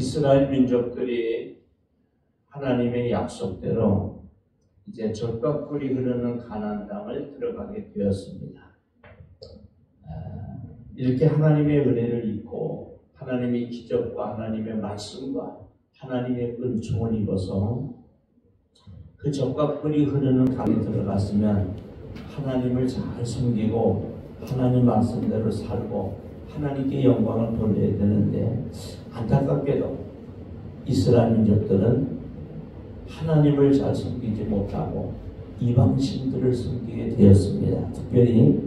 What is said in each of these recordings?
이스라엘 민족들이 하나님의 약속대로 이제 젖과 꿀이 흐르는 가나안 땅을 들어가게 되었습니다. 이렇게 하나님의 은혜를 입고 하나님의 기적과 하나님의 말씀과 하나님의 은총을 입어서 그 젖과 꿀이 흐르는 강에 들어갔으면 하나님을 잘 섬기고 하나님 말씀대로 살고 하나님께 영광을 돌려야 되는데, 안타깝게도 이스라엘 민족들은 하나님을 잘 섬기지 못하고 이방신들을 섬기게 되었습니다. 특별히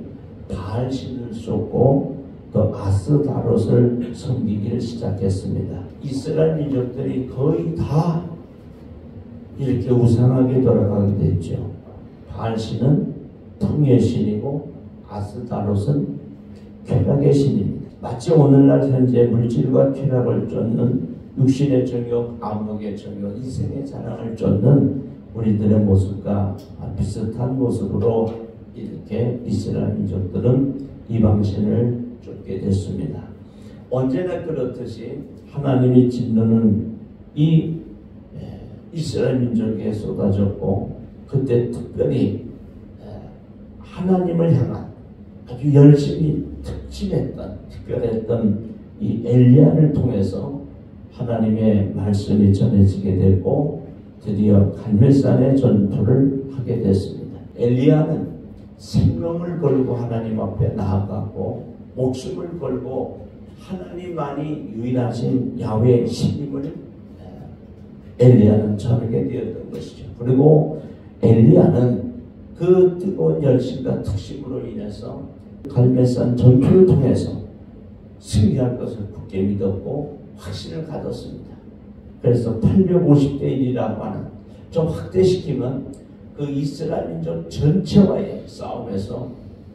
바알신을 쏟고 또 아스다롯을 섬기기를 시작했습니다. 이스라엘 민족들이 거의 다 이렇게 우상하게 돌아가게 됐죠. 바알신은 풍요의 신이고 아스다롯은 쾌락의 신입니다. 마치 오늘날 현재 물질과 쾌락을 쫓는 육신의 정욕, 안목의 정욕, 인생의 자랑을 쫓는 우리들의 모습과 비슷한 모습으로 이렇게 이스라엘 민족들은 이방신을 쫓게 됐습니다. 언제나 그렇듯이 하나님이 진노는 이 이스라엘 민족에 쏟아졌고, 그때 특별히 하나님을 향한 아주 열심히 특별했던 이 엘리야를 통해서 하나님의 말씀이 전해지게 되고 드디어 갈멜산의 전투를 하게 됐습니다. 엘리야는 생명을 걸고 하나님 앞에 나아갔고 목숨을 걸고 하나님만이 유일하신 야훼의 신임을 엘리야는 전하게 되었던 것이죠. 그리고 엘리야는 그 뜨거운 열심과 특심으로 인해서 갈멜산 전투를 통해서 승리할 것을 굳게 믿었고 확신을 가졌습니다. 그래서 850대 1이라고 하는, 좀 확대시키면 그 이스라엘 민족 전체와의 싸움에서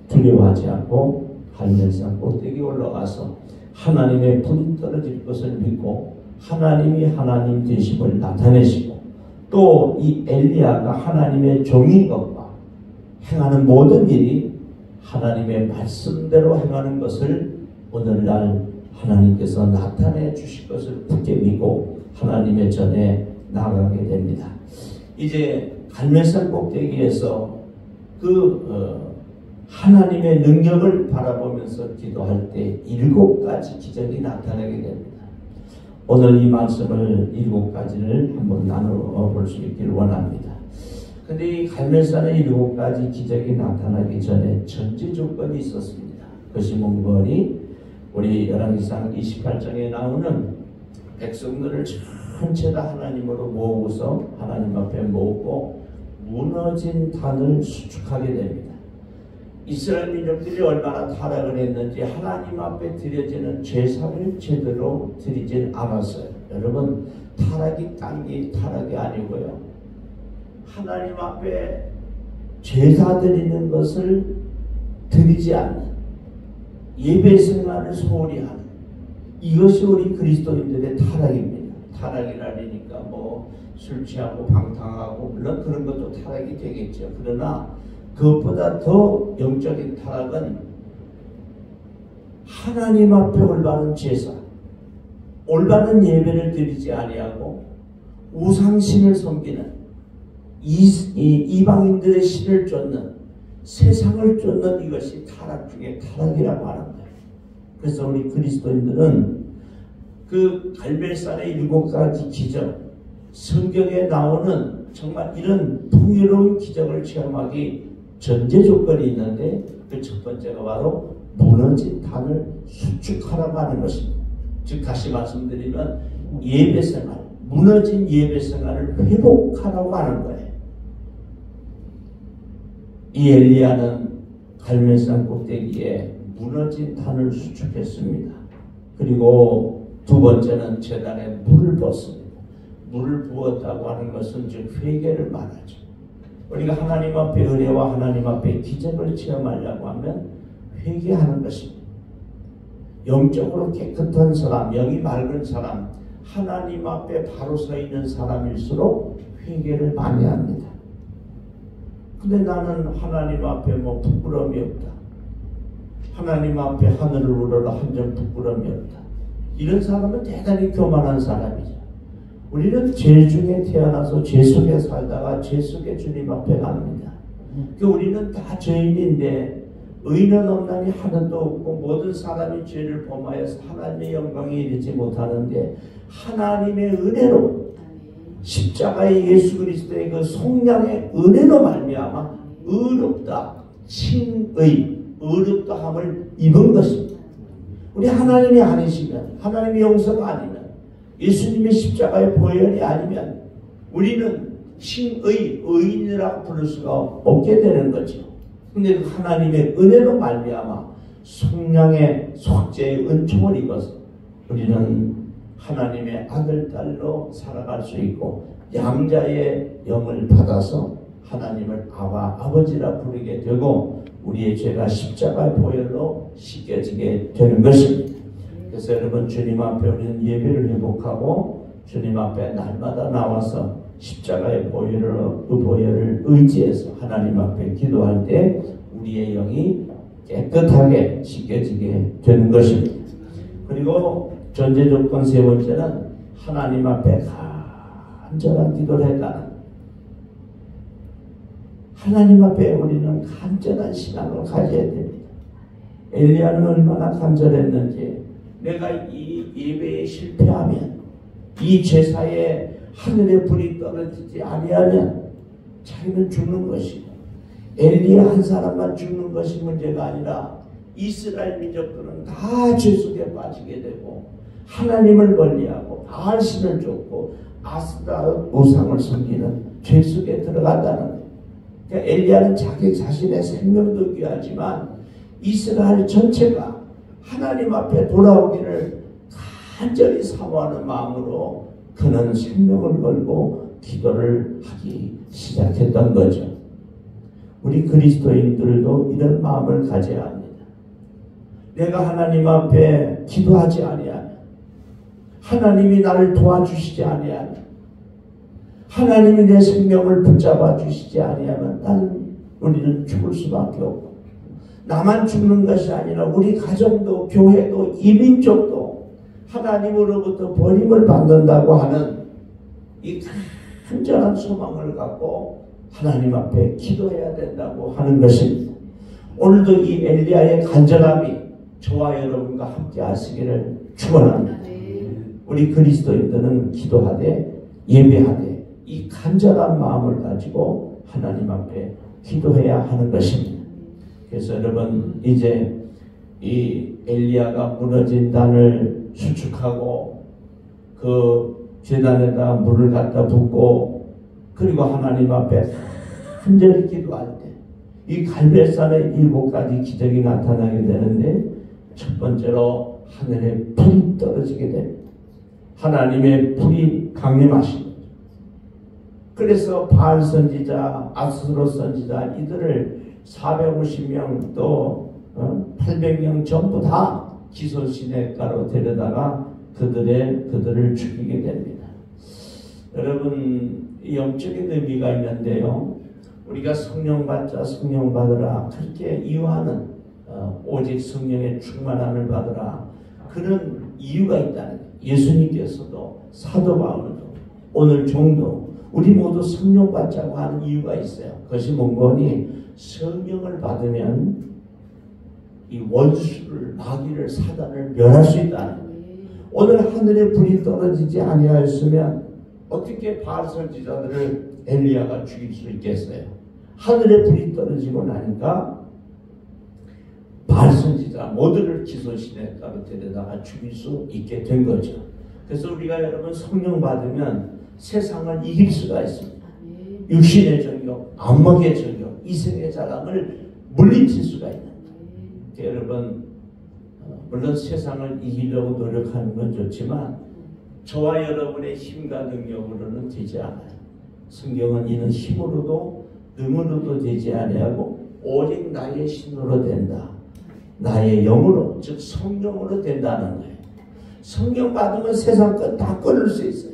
두려워하지 않고 갈멜산 꼭대기에 올라가서 하나님의 불이 떨어질 것을 믿고 하나님이 하나님 되심을 나타내시고, 또 이 엘리야가 하나님의 종인 것과 행하는 모든 일이 하나님의 말씀대로 행하는 것을 오늘날 하나님께서 나타내 주실 것을 굳게 믿고 하나님의 전에 나아가게 됩니다. 이제 갈멜산 꼭대기에서 하나님의 능력을 바라보면서 기도할 때 7가지 기적이 나타나게 됩니다. 오늘 이 말씀을 7가지를 한번 나누어 볼 수 있기를 원합니다. 근데 이 갈멜산의 7가지 기적이 나타나기 전에 전제 조건이 있었습니다. 그것이 뭔가니 우리 열왕기상 28장에 나오는 백성들을 전체 다 하나님으로 모으고서 하나님 앞에 모으고 무너진 단을 수축하게 됩니다. 이스라엘 민족들이 얼마나 타락을 했는지 하나님 앞에 드려지는 제사를 제대로 드리질 않았어요. 여러분, 타락이 딴 게 타락이 아니고요, 하나님 앞에 제사 드리는 것을 드리지 않는 예배 생활을 소홀히 하는, 이것이 우리 그리스도인들의 타락입니다. 타락이라니까 뭐 술 취하고 방탕하고 물론 그런 것도 타락이 되겠죠. 그러나 그것보다 더 영적인 타락은 하나님 앞에 올바른 제사, 올바른 예배를 드리지 아니하고 우상신을 섬기는 이방인들의 신을 쫓는, 세상을 쫓는, 이것이 타락 중에 타락이라고 하는 거예요. 그래서 우리 그리스도인들은 그 갈멜산의 7가지 기적, 성경에 나오는 정말 이런 풍요로운 기적을 체험하기 전제 조건이 있는데, 그 첫 번째가 바로 무너진 단을 수축하라고 하는 것입니다. 즉 다시 말씀드리면 예배생활, 무너진 예배생활을 회복하라고 하는 거예요. 이 엘리야는 갈멜산 꼭대기에 무너진 단을 수축했습니다. 그리고 두 번째는 제단에 물을 부었습니다. 물을 부었다고 하는 것은 즉 회개를 말하죠. 우리가 하나님 앞에 은혜와 하나님 앞에 기적을 체험하려고 하면 회개하는 것입니다. 영적으로 깨끗한 사람, 영이 맑은 사람, 하나님 앞에 바로 서 있는 사람일수록 회개를 많이 합니다. 근데 나는 하나님 앞에 뭐 부끄러움이 없다, 하나님 앞에 하늘을 우러러 한 점 부끄러움이 없다, 이런 사람은 대단히 교만한 사람이죠. 우리는 죄 중에 태어나서 죄 속에 살다가 죄 속에 주님 앞에 갑니다. 우리는 다 죄인인데 의인은 없나니 하나도 없고 모든 사람이 죄를 범하여서 하나님의 영광에 이르지 못하는데 하나님의 은혜로 십자가의 예수 그리스도의 그 속량의 은혜로 말미암아 의롭다 칭의 의롭다함을 입은 것입니다. 우리 하나님이 아니시면 하나님의 용서가 아니면 예수님의 십자가의 보혈이 아니면 우리는 칭의 의인이라고 부를 수가 없게 되는 거죠. 근데 하나님의 은혜로 말미암아 속량의 속죄의 은총을 입어서 우리는 하나님의 아들 딸로 살아갈 수 있고 양자의 영을 받아서 하나님을 아버지라 부르게 되고 우리의 죄가 십자가의 보혈로 씻겨지게 되는 것입니다. 그래서 여러분 주님 앞에 우리는 예배를 회복하고 주님 앞에 날마다 나와서 십자가의 보혈을 의지해서 하나님 앞에 기도할 때 우리의 영이 깨끗하게 씻겨지게 되는 것입니다. 그리고 전제 조건 세 번째는 하나님 앞에 간절한 기도를 했다는 하나님 앞에 우리는 간절한 신앙을 가져야 됩니다. 엘리야는 얼마나 간절했는지 내가 이 예배에 실패하면 이 제사에 하늘의 불이 떨어지지 아니하면 자기는 죽는 것이고 엘리야 한 사람만 죽는 것이 문제가 아니라 이스라엘 민족들은 다 죄 속에 빠지게 되고 하나님을 멀리하고 바알신을 쫓고 아스라 우상을 섬기는 죄 속에 들어간다는 거예요. 그러니까 엘리야는 자기 자신의 생명도 귀하지만 이스라엘 전체가 하나님 앞에 돌아오기를 간절히 사모하는 마음으로 그는 생명을 걸고 기도를 하기 시작했던 거죠. 우리 그리스도인들도 이런 마음을 가져야 합니다. 내가 하나님 앞에 기도하지 아니하면 하나님이 나를 도와주시지 아니하면 하나님이 내 생명을 붙잡아 주시지 아니하면 우리는 죽을 수밖에 없고 나만 죽는 것이 아니라 우리 가정도 교회도 이민족도 하나님으로부터 버림을 받는다고 하는 이 간절한 소망을 갖고 하나님 앞에 기도해야 된다고 하는 것입니다. 오늘도 이 엘리야의 간절함이 저와 여러분과 함께 하시기를 축원합니다. 우리 그리스도인들은 기도하되 예배하되 이 간절한 마음을 가지고 하나님 앞에 기도해야 하는 것입니다. 그래서 여러분 이제 이 엘리야가 무너진 단을 수축하고 그 제단에다 물을 갖다 붓고 그리고 하나님 앞에 간절히 기도할 때 이 갈멜산에 7가지 기적이 나타나게 되는데 첫 번째로 하늘에 불이 떨어지게 됩니다. 하나님의 불이 강림하신 거죠. 그래서 바알 선지자, 아스로 선지자 이들을 450명 또 800명 전부 다 기소시내가로 데려다가 그들을 죽이게 됩니다. 여러분 영적인 의미가 있는데요. 우리가 성령 받자 성령 받으라 그렇게 이유하는 오직 성령의 충만함을 받으라 그런 이유가 있다는 거예요. 예수님께서도 사도 바울도 오늘 종도 우리 모두 성령 받자고 하는 이유가 있어요. 그것이 뭔거니 성령을 받으면 이 원수를 마귀를 사단을 멸할 수 있다는 거예요. 오늘 하늘에 불이 떨어지지 아니하였으면 어떻게 바알 선지자들을 엘리야가 죽일 수 있겠어요? 하늘에 불이 떨어지고 나니까 바알 선지자 모두를 기소시내가로 데려다가 죽일 수 있게 된 거죠. 그래서 우리가 여러분 성령 받으면 세상을 이길 수가 있습니다. 육신의 정욕, 안목의 정욕, 이생의 자랑을 물리칠 수가 있는 거예요. 여러분 물론 세상을 이기려고 노력하는 건 좋지만 저와 여러분의 힘과 능력으로는 되지 않아요. 성경은 이는 힘으로도 능으로도 되지 아니하고 오직 나의 신으로 된다. 나의 영으로 즉 성령으로 된다는 거예요. 성령 받으면 세상 것 다 끊을 수 있어요.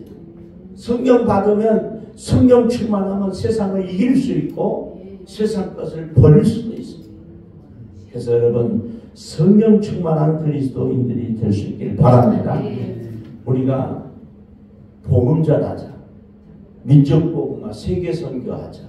성령 받으면 성령 충만하면 세상을 이길 수 있고 세상 것을 버릴 수도 있습니다. 그래서 여러분 성령 충만한 그리스도인들이 될 수 있길 바랍니다. 우리가 복음 전하자, 민족 복음화, 세계 선교하자,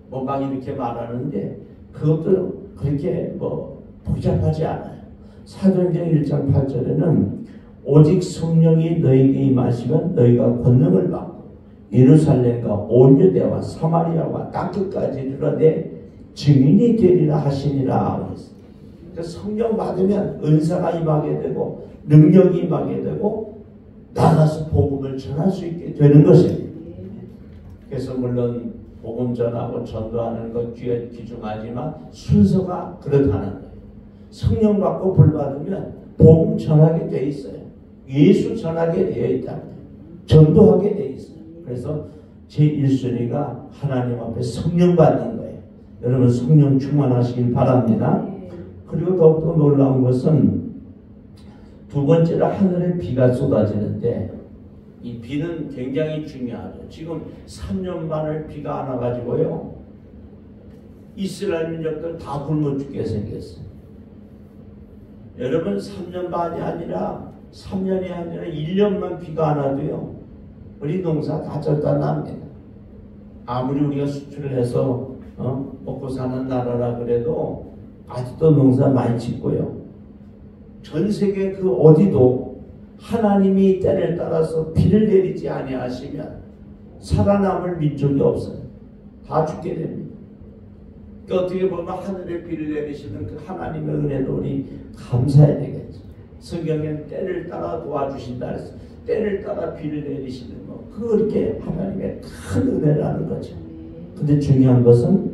뭐 막 이렇게 말하는데 그것도 그렇게 뭐 복잡하지 않아요. 사도행전 1장 8절에는 오직 성령이 너희에게 임하시면 너희가 권능을 받고 예루살렘과 온 유대와 사마리아와 땅 끝까지 이르러 내 증인이 되리라 하시니라. 성령 받으면 은사가 임하게 되고 능력이 임하게 되고 나가서 복음을 전할 수 있게 되는 것입니다. 그래서 물론 복음 전하고 전도하는 것 귀중하지만 순서가 그렇다는 거예요. 성령 받고 불 받으면 복음 전하게 돼 있어요. 예수 전하게 되어 있다. 전도하게 되어 있어요. 그래서 제1순위가 하나님 앞에 성령 받는 거예요. 여러분 성령 충만하시길 바랍니다. 그리고 더욱더 놀라운 것은 두 번째로 하늘에 비가 쏟아지는데 이 비는 굉장히 중요하죠. 지금 3년 반을 비가 안 와가지고요. 이스라엘 민족들 다 굶어 죽게 생겼어요. 여러분 3년 반이 아니라 3년이 아니라 1년만 비가 안 와도요. 우리 농사 다 절단 납니다. 아무리 우리가 수출을 해서 먹고 사는 나라라 그래도 아직도 농사 많이 짓고요. 전 세계 그 어디도 하나님이 때를 따라서 비를 내리지 아니하시면 살아남을 민족이 없어요. 다 죽게 됩니다. 그러니까 어떻게 보면 하늘에 비를 내리시는 그 하나님의 은혜도 우리 감사해야 되겠죠. 성경엔 때를 따라 도와주신다 그랬어요. 때를 따라 비를 내리시는 거. 그렇게 하나님의 큰 은혜라는 거죠. 근데 중요한 것은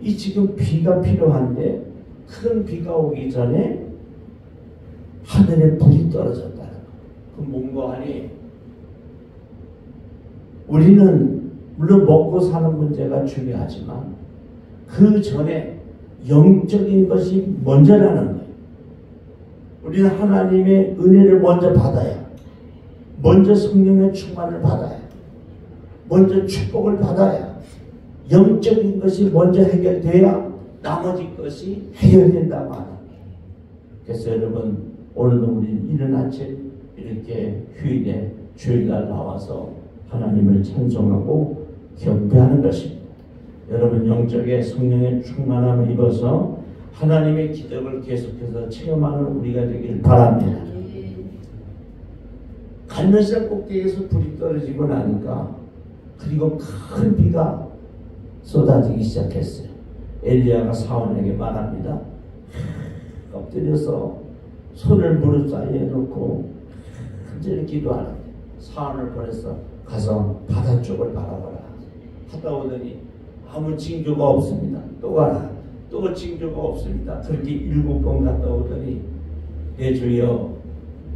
이 지금 비가 필요한데 큰 비가 오기 전에 하늘에 불이 떨어졌다는 거. 그 뭔가 하니 우리는 물론 먹고 사는 문제가 중요하지만 그 전에 영적인 것이 먼저라는 거예요. 우리는 하나님의 은혜를 먼저 받아야, 먼저 성령의 충만을 받아야, 먼저 축복을 받아야 영적인 것이 먼저 해결돼야 나머지 것이 해결된다고 하는 거예요. 그래서 여러분 오늘도 우리는 이른 아침 이렇게 휴일에 주일날 나와서 하나님을 찬송하고 경배하는 것입니다. 여러분 영적의 성령의 충만함을 입어서 하나님의 기적을 계속해서 체험하는 우리가 되길 바랍니다. 갈멜산 꼭대기에서 불이 떨어지고 나니까 그리고 큰 비가 쏟아지기 시작했어요. 엘리야가 사원에게 말합니다. 엎드려서 손을 무릎 사이에 놓고 간절히 기도하는데 사원을 보내서 가서 바다 쪽을 바라봐라. 하다 오더니 아무 징조가 없습니다. 또 가라. 또 징조가 없습니다. 그렇게 7번 갔다 오더니 내 주여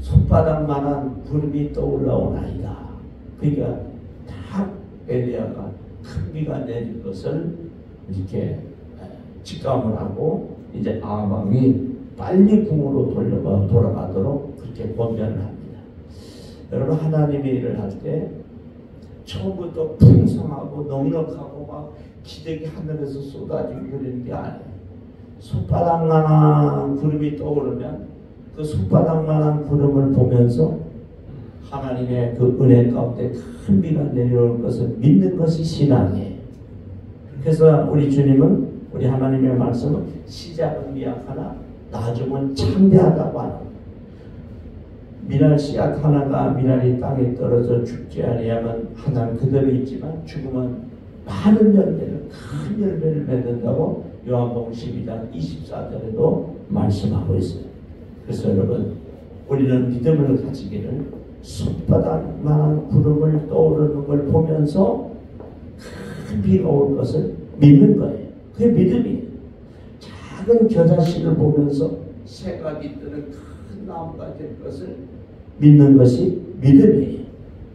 손바닥만한 구름이 떠올라오나이다. 그러니까 다 엘리야가 큰 비가 내릴 것을 이렇게 직감을 하고 이제 아방이 빨리 궁으로 돌아가도록 그렇게 권면을 합니다. 여러분 하나님의 일을 할 때 처음부터 풍성하고 넉넉하고 막 기적이 하늘에서 쏟아지고 그러는 게 아니에요. 손바닥만한 구름이 떠오르면 그 손바닥만한 구름을 보면서 하나님의 그 은혜 가운데 큰 비가 내려올 것을 믿는 것이 신앙이에요. 그래서 우리 주님은 우리 하나님의 말씀은 시작은 미약하나 나중은 창대하다고 하는 거예요. 미랄 씨앗 하나가 미랄이 땅에 떨어져 죽지 아니하면 하나는 그대로 있지만 죽으면 많은 열매를 큰 열매를 맺는다고 요한복음 12장 24절에도 말씀하고 있어요. 그래서 여러분 우리는 믿음을 가지기를 손바닥만한 구름을 떠오르는 걸 보면서 큰 비가 올 것을 믿는 거예요. 그게 믿음이에요. 작은 겨자씨를 보면서 새가 깃드는 큰 나무가 될 것을 믿는 것이 믿음이에요.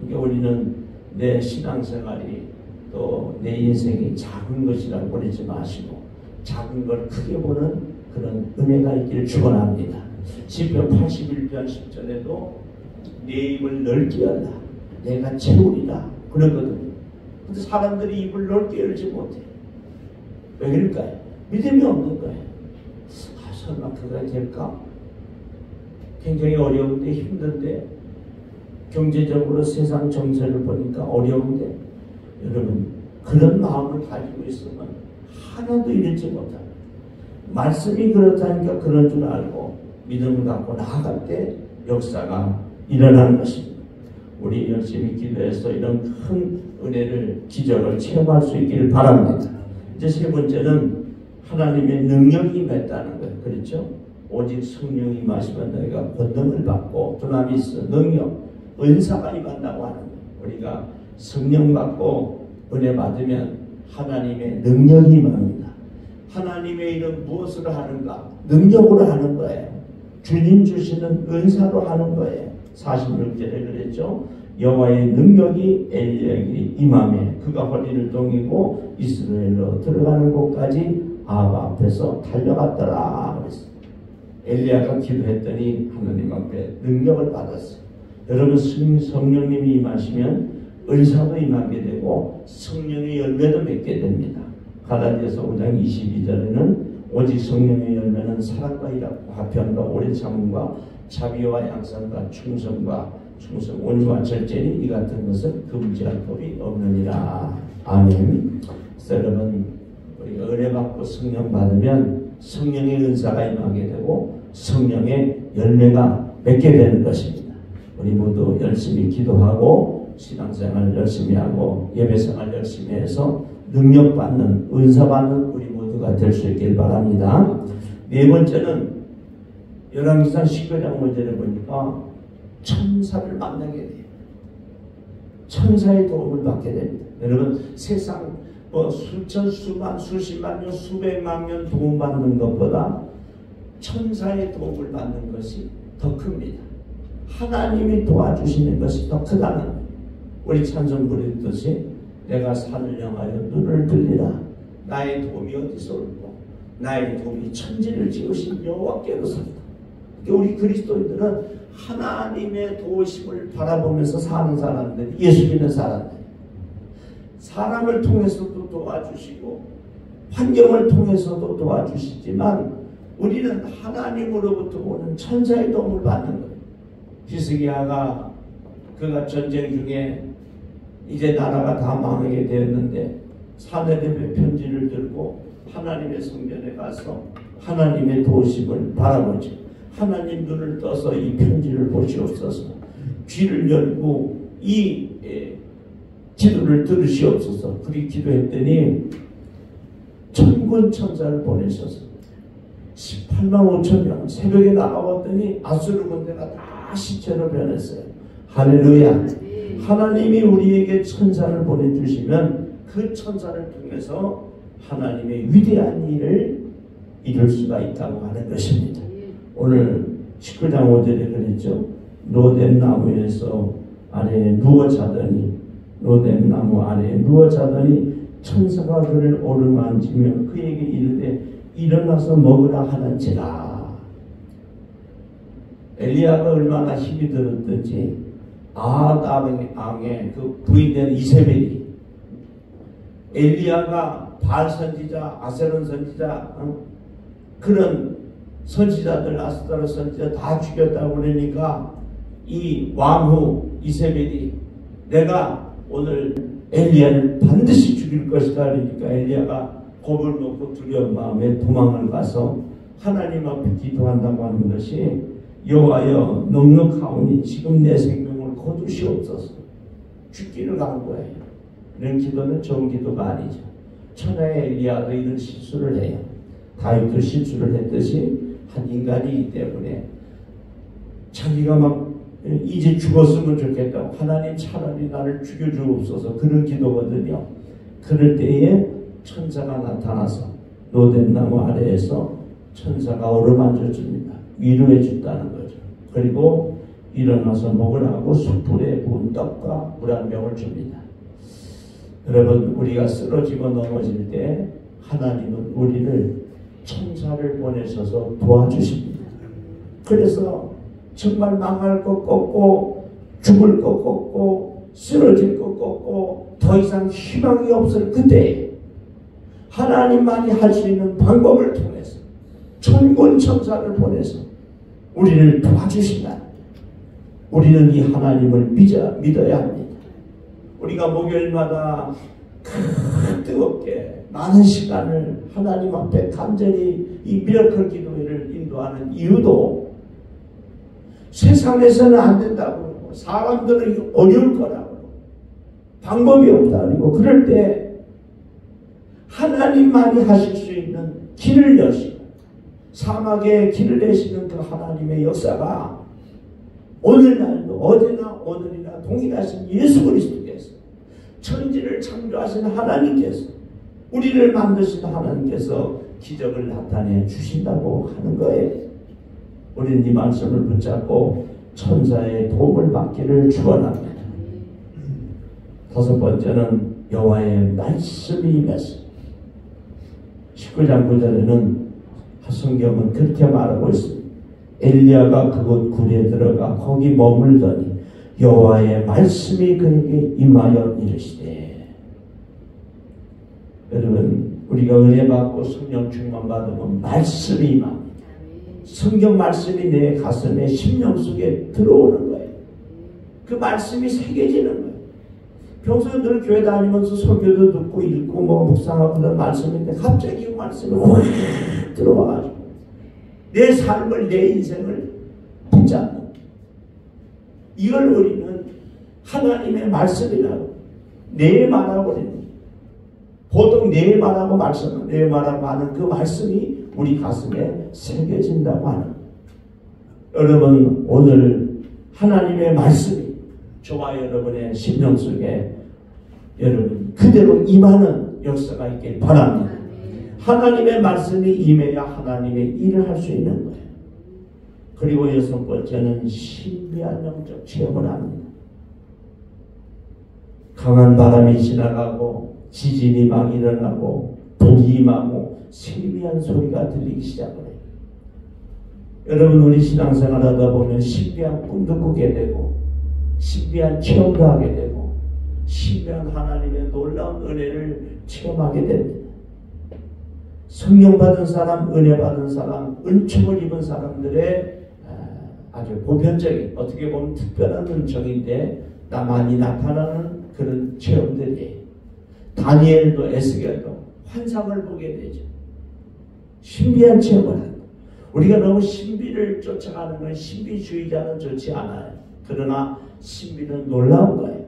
그러니까 우리는 내 신앙생활이 또 내 인생이 작은 것이라고 버리지 마시고 작은 걸 크게 보는 그런 은혜가 있기를 축원합니다. 시편 81편 10절에도 내 입을 넓게 열라 내가 채우리라 그러거든요. 근데 사람들이 입을 넓게 열지 못해. 왜 그럴까요? 믿음이 없는 거예요. 설마 그가 될까? 굉장히 어려운데 힘든데 경제적으로 세상 정세를 보니까 어려운데 여러분 그런 마음을 가지고 있으면 하나도 잃지 못합니다. 말씀이 그렇다니까 그런 줄 알고 믿음을 갖고 나아갈 때 역사가 일어나는 것입니다. 우리 열심히 기도해서 이런 큰 은혜를 기적을 체험할 수 있기를 바랍니다. 이제 세 번째는 하나님의 능력이 임했다는 거예요. 그렇죠? 오직 성령이 임하시면 너희가 권능을 받고 두나미스 능력 은사가 임한다고 하는 거예요. 우리가 성령 받고 은혜 받으면 하나님의 능력이 임합니다. 하나님의 일은 무엇으로 하는가? 능력으로 하는 거예요. 주님 주시는 은사로 하는 거예요. 46절에 그랬죠. 여호와의 능력이 엘리야에게 임하매 그가 허리를 동이고 이스라엘로 들어가는 곳까지 아합 앞에서 달려갔더라 그랬어요. 엘리야가 기도했더니 하나님 앞에 능력을 받았어요. 여러분 성령님이 임하시면 은사도 임하게 되고 성령의 열매도 맺게 됩니다. 갈라디아서 5장 22절에는 오직 성령의 열매는 사랑과 희락과 화평과 오래 참음과 자비와 양선과 충성과 온유와 절제니 이 같은 것은 금지할 법이 없느니라. 아멘. 여러분 우리 은혜 받고 성령 받으면 성령의 은사가 임하게 되고 성령의 열매가 맺게 되는 것입니다. 우리 모두 열심히 기도하고 신앙생활 열심히 하고 예배생활 열심히 해서 능력받는 은사받는 우리 모두가 될 수 있길 바랍니다. 네 번째는 열왕기상 19장 5절에 보니까 천사를 만나게 돼요. 천사의 도움을 받게 됩니다. 여러분 세상 수천 수만 수십만 년 수백만 년 도움받는 것보다 천사의 도움을 받는 것이 더 큽니다. 하나님이 도와주시는 것이 더 크다는 거예요. 우리 찬송 부르듯이 내가 산을 향하여 눈을 들리라. 나의 도움이 어디서 올고 나의 도움이 천지를 지으신 여호와께로서이다. 우리 그리스도인들은 하나님의 도우심을 바라보면서 사는 사람들, 예수 믿는 사람들, 사람을 통해서도 도와주시고 환경을 통해서도 도와주시지만 우리는 하나님으로부터 오는 천사의 도움을 받는 거예요. 히스기야가 그가 전쟁 중에 이제 나라가 다 망하게 되었는데 사내립의 편지를 들고 하나님의 성전에 가서 하나님의 도우심을 바라보죠. 하나님 눈을 떠서 이 편지를 보시옵소서. 귀를 열고 이 기도를 들으시옵소서. 그렇게 기도했더니 천군 천사를 보내셔서 18만 5천 명 새벽에 나가봤더니 아수르 군대가 다 시체로 변했어요. 할렐루야. 하나님이 우리에게 천사를 보내주시면 그 천사를 통해서 하나님의 위대한 일을 이룰 수가 있다고 하는 것입니다. 오늘 19장 5절에 그랬죠. 로뎀 나무에서 아래에 누워 자더니 로뎀 나무 아래에 누워 자더니 천사가 그를 오르만지며 그에게 이르되 일어나서 먹으라 하는지라. 엘리야가 얼마나 힘이 들었든지 아합 왕의 그 부인된 이세벨이 엘리야가 바알 선지자, 아세론 선지자, 그런 선지자들, 아스타로 선지자 다 죽였다고 그러니까 이 왕후 이세벨이 내가 오늘 엘리야를 반드시 죽일 것이다 그러니까 엘리야가 겁을 먹고 두려운 마음에 도망을 가서 하나님 앞에 기도한다고 하는 것이 여호와여 넉넉하오니 지금 내 생명을 거두시옵소서. 죽기를 간 거예요. 이런 기도는 좋은 기도가 아니죠. 천하의 엘리야도 이런 실수를 해요. 다윗도 실수를 했듯이 한 인간이기 때문에 자기가 막 이제 죽었으면 좋겠다고 하나님 차라리 나를 죽여주옵소서 그런 기도거든요. 그럴 때에 천사가 나타나서 로뎀나무 아래에서 천사가 어루만져 줍니다. 위로해 준다는 거죠. 그리고 일어나서 먹으라고 숯불에 구운 떡과 물 한 병을 줍니다. 여러분 우리가 쓰러지고 넘어질 때 하나님은 우리를 천사를 보내셔서 도와주십니다. 그래서 정말 망할 것 같고 죽을 것 같고 쓰러질 것 같고 더 이상 희망이 없을 그때 하나님만이 할 수 있는 방법을 통해서 천군 천사를 보내서 우리를 도와주신다. 우리는 이 하나님을 믿어야 합니다. 우리가 목요일마다 뜨겁게 많은 시간을 하나님 앞에 간절히 이 미러클 기도회를 인도하는 이유도 세상에서는 안 된다고 그러고 사람들은 어려울 거라고 그러고 방법이 없다 그러고 그럴 때 하나님만이 하실 수 있는 길을 여시고 사막에 길을 내시는 그 하나님의 역사가 오늘날도 어제나 오늘이나 동일하신 예수 그리스도께서 천지를 창조하신 하나님께서 우리를 만드신 하나님께서 기적을 나타내 주신다고 하는 거예요. 우리는 이 말씀을 붙잡고 천사의 도움을 받기를 축원합니다. 다섯 번째는 여호와의 말씀이 임했습니다. 19장 9절에는 성경은 그렇게 말하고 있습니다. 엘리야가 그곳 굴에 들어가 거기 머물더니 여호와의 말씀이 그에게 임하여 이르시되. 여러분, 우리가 은혜 받고 성령 충만 받으면 말씀이 임합니다. 성경 말씀이 내 가슴에 심령 속에 들어오는 거예요. 그 말씀이 새겨지는 거예요. 평소에 늘 교회 다니면서 설교도 듣고 읽고 묵상하고 그런 말씀인데 갑자기 그 말씀이 확 들어와가지고 내 삶을 내 인생을 붙잡는, 이걸 우리는 하나님의 말씀이라고 내 말하고 그래요. 보통 내 말하고 말씀, 내 말하고 하는 그 말씀이 우리 가슴에 새겨진다고 하는 거예요. 여러분, 오늘 하나님의 말씀이 저와 여러분의 심령 속에 여러분 그대로 임하는 역사가 있길 바랍니다. 하나님의 말씀이 임해야 하나님의 일을 할 수 있는 거예요. 그리고 여섯 번째는 신비한 영적 체험을 합니다. 강한 바람이 지나가고 지진이 막 일어나고 불이 임하고 세미한 소리가 들리기 시작을 해요. 여러분, 우리 신앙생활 하다 보면 신비한 꿈도 꾸게 되고 신비한 체험도 하게 되고 신비한 하나님의 놀라운 은혜를 체험하게 됩니다. 성령 받은 사람, 은혜 받은 사람, 은총을 입은 사람들의 아주 보편적인, 어떻게 보면 특별한 은총인데 많이 나타나는 그런 체험들이에요. 다니엘도 에스겔도 환상을 보게 되죠. 신비한 체험을 합니다. 우리가 너무 신비를 쫓아가는 건 신비주의자는 좋지 않아요. 그러나 신비는 놀라운 거예요.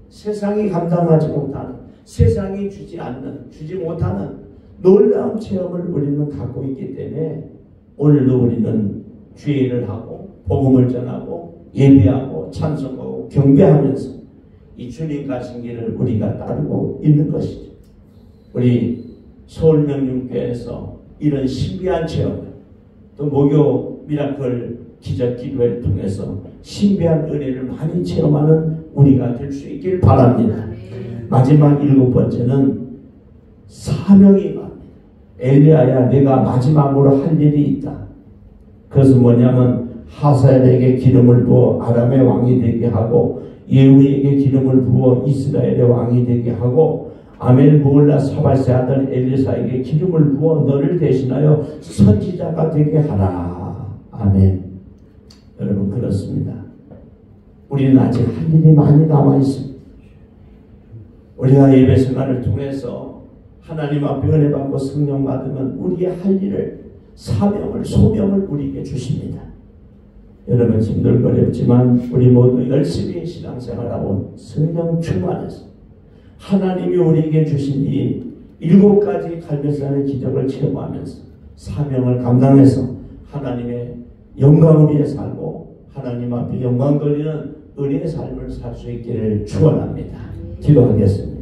세상이 감당하지 못하는, 세상이 주지 못하는 놀라운 체험을 우리는 갖고 있기 때문에 오늘도 우리는 주의를 하고 복음을 전하고 예배하고 찬송하고 경배하면서 이 주님 가신 길을 우리가 따르고 있는 것이죠. 우리 서울명륜교회에서 이런 신비한 체험을, 또 목요 미라클 기적 기도회를 통해서 신비한 은혜를 많이 체험하는 우리가 될 수 있길 바랍니다. 마지막 일곱 번째는 사명이 임합니다. 엘리야야, 내가 마지막으로 할 일이 있다. 그것은 뭐냐면 하사엘에게 기름을 부어 아람의 왕이 되게 하고 예후에게 기름을 부어 이스라엘의 왕이 되게 하고 아멜보올라 사발세 아들 엘리사에게 기름을 부어 너를 대신하여 선지자가 되게 하라. 아멘. 여러분, 그렇습니다. 우리는 아직 할 일이 많이 남아 있습니다. 우리가 예배 생활을 통해서 하나님 앞에 은혜 받고 성령 받으면 우리의 할 일을, 사명을, 소명을 우리에게 주십니다. 여러분, 힘들거렸지만 우리 모두 열심히 신앙생활하고 성령 충만해서 하나님이 우리에게 주신 이 7가지 갈매산의 기적을 체험하면서 사명을 감당해서 하나님의 영광을 위해 살고 하나님 앞에 영광 돌리는 은혜의 삶을 살 수 있기를 축원합니다. 기도하겠습니다.